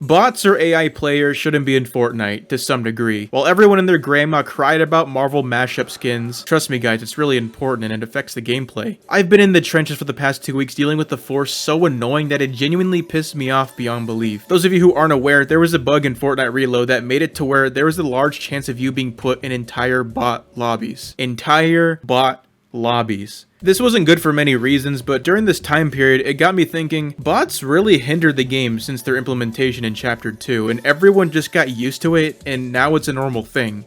Bots or AI players shouldn't be in Fortnite, to some degree. While everyone and their grandma cried about Marvel mashup skins, trust me guys, it's really important and it affects the gameplay. I've been in the trenches for the past 2 weeks dealing with the Force so annoying that it genuinely pissed me off beyond belief. Those of you who aren't aware, there was a bug in Fortnite Reload that made it to where there was a large chance of you being put in entire bot lobbies. Entire bot lobbies. This wasn't good for many reasons, but during this time period, it got me thinking, bots really hindered the game since their implementation in Chapter 2, and everyone just got used to it, and now it's a normal thing.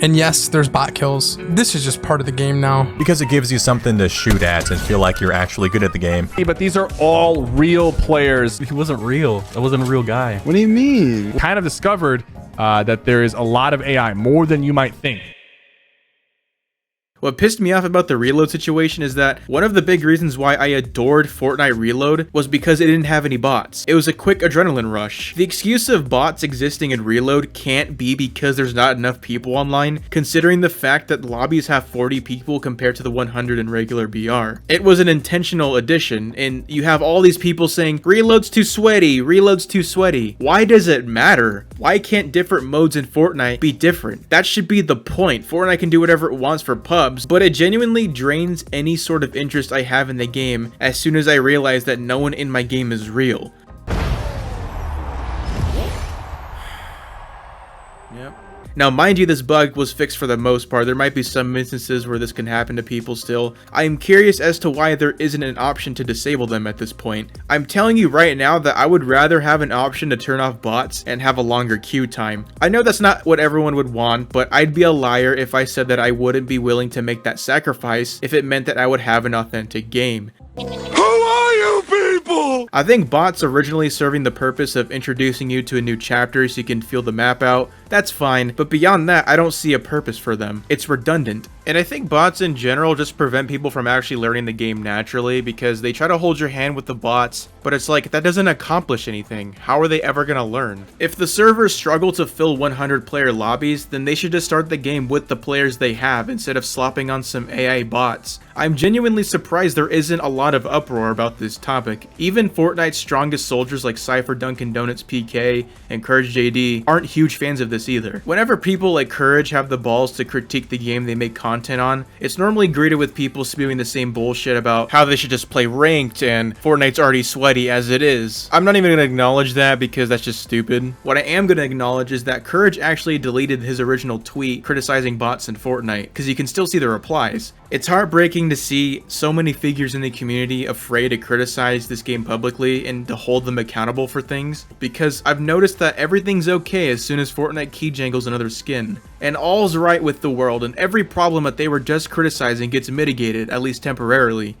And yes, there's bot kills. This is just part of the game now. Because it gives you something to shoot at and feel like you're actually good at the game. But these are all real players. He wasn't real. That wasn't a real guy. What do you mean? Kind of discovered that there is a lot of AI, more than you might think. What pissed me off about the reload situation is that one of the big reasons why I adored Fortnite Reload was because it didn't have any bots. It was a quick adrenaline rush. The excuse of bots existing in Reload can't be because there's not enough people online, considering the fact that lobbies have 40 people compared to the 100 in regular BR. It was an intentional addition, and you have all these people saying, Reload's too sweaty, Reload's too sweaty. Why does it matter? Why can't different modes in Fortnite be different? That should be the point. Fortnite can do whatever it wants for pubs, but it genuinely drains any sort of interest I have in the game as soon as I realize that no one in my game is real. Yep. Now, mind you, this bug was fixed for the most part. There might be some instances where this can happen to people still. I am curious as to why there isn't an option to disable them at this point. I'm telling you right now that I would rather have an option to turn off bots and have a longer queue time. I know that's not what everyone would want, but I'd be a liar if I said that I wouldn't be willing to make that sacrifice if it meant that I would have an authentic game. I think bots originally serving the purpose of introducing you to a new chapter so you can feel the map out, that's fine, but beyond that, I don't see a purpose for them. It's redundant. And I think bots in general just prevent people from actually learning the game naturally because they try to hold your hand with the bots, but it's like, that doesn't accomplish anything. How are they ever gonna learn? If the servers struggle to fill 100 player lobbies, then they should just start the game with the players they have instead of slopping on some AI bots. I'm genuinely surprised there isn't a lot of uproar about this topic. Even Fortnite's strongest soldiers like Cypher, Dunkin' Donuts, PK, and Courage JD aren't huge fans of this either. Whenever people like Courage have the balls to critique the game they make content on, it's normally greeted with people spewing the same bullshit about how they should just play ranked and Fortnite's already sweaty as it is. I'm not even gonna acknowledge that because that's just stupid. What I am gonna acknowledge is that Courage actually deleted his original tweet criticizing bots in Fortnite because you can still see the replies. It's heartbreaking to see so many figures in the community afraid to criticize this game publicly and to hold them accountable for things, because I've noticed that everything's okay as soon as Fortnite key jangles another skin, and all's right with the world, and every problem that they were just criticizing gets mitigated, at least temporarily.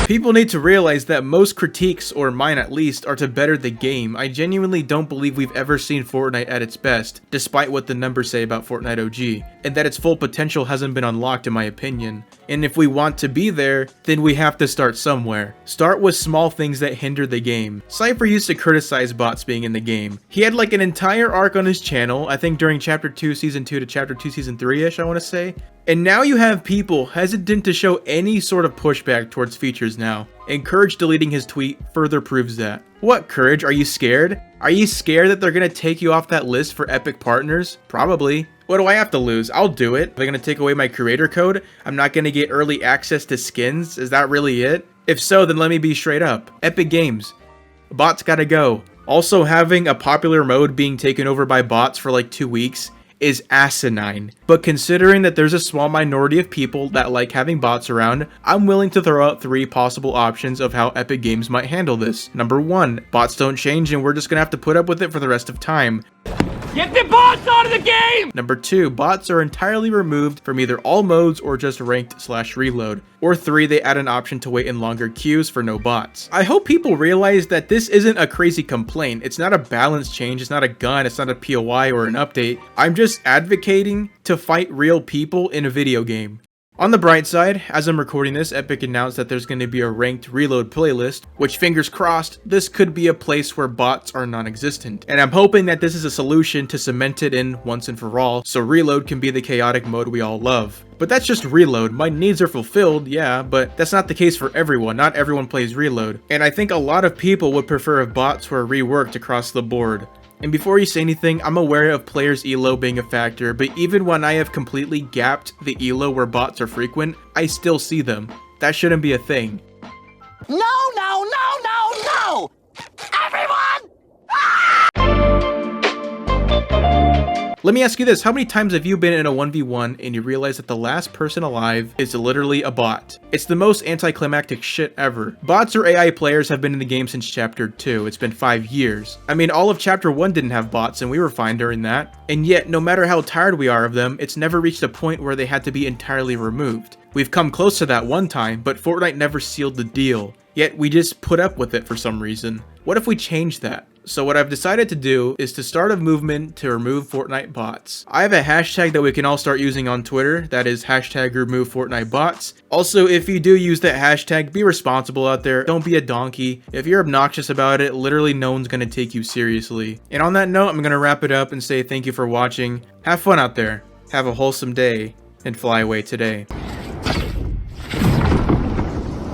People need to realize that most critiques, or mine at least, are to better the game. I genuinely don't believe we've ever seen Fortnite at its best, despite what the numbers say about Fortnite OG, and that its full potential hasn't been unlocked in my opinion. And if we want to be there, then we have to start somewhere. Start with small things that hinder the game. Cypher used to criticize bots being in the game. He had like an entire arc on his channel, I think during Chapter 2 Season 2 to Chapter 2 Season 3-ish, I want to say. And now you have people hesitant to show any sort of pushback towards features now. And Courage deleting his tweet further proves that. What, Courage? Are you scared? Are you scared that they're gonna take you off that list for epic partners? Probably. What do I have to lose? I'll do it. They're gonna take away my creator code? I'm not gonna get early access to skins? Is that really it? If so, then let me be straight up. Epic Games. Bots gotta go. Also, having a popular mode being taken over by bots for like 2 weeks is asinine. But considering that there's a small minority of people that like having bots around, I'm willing to throw out 3 possible options of how Epic Games might handle this. Number 1, bots don't change and we're just gonna have to put up with it for the rest of time. Get the bots out of the game! Number 2, bots are entirely removed from either all modes or just ranked/reload. Or 3, they add an option to wait in longer queues for no bots. I hope people realize that this isn't a crazy complaint. It's not a balance change, it's not a gun, it's not a POI or an update. I'm just advocating to fight real people in a video game. On the bright side, as I'm recording this, Epic announced that there's going to be a ranked reload playlist, which fingers crossed, this could be a place where bots are non-existent. And I'm hoping that this is a solution to cement it in once and for all, so reload can be the chaotic mode we all love. But that's just reload. My needs are fulfilled, yeah, but that's not the case for everyone. Not everyone plays reload. And I think a lot of people would prefer if bots were reworked across the board. And before you say anything, I'm aware of players' elo being a factor, but even when I have completely gapped the elo where bots are frequent, I still see them. That shouldn't be a thing. No, no, no, no, no! Everyone! Let me ask you this, how many times have you been in a 1v1 and you realize that the last person alive is literally a bot? It's the most anticlimactic shit ever. Bots or AI players have been in the game since chapter 2, it's been 5 years. I mean, all of chapter 1 didn't have bots and we were fine during that. And yet, no matter how tired we are of them, it's never reached a point where they had to be entirely removed. We've come close to that one time, but Fortnite never sealed the deal. Yet we just put up with it for some reason. What if we change that? So what I've decided to do is to start a movement to remove Fortnite bots. I have a hashtag that we can all start using on Twitter, that is hashtag remove Fortnite bots. Also, if you do use that hashtag, be responsible out there, don't be a donkey. If you're obnoxious about it, literally no one's gonna take you seriously. And on that note, I'm gonna wrap it up and say thank you for watching. Have fun out there, have a wholesome day, and fly away today.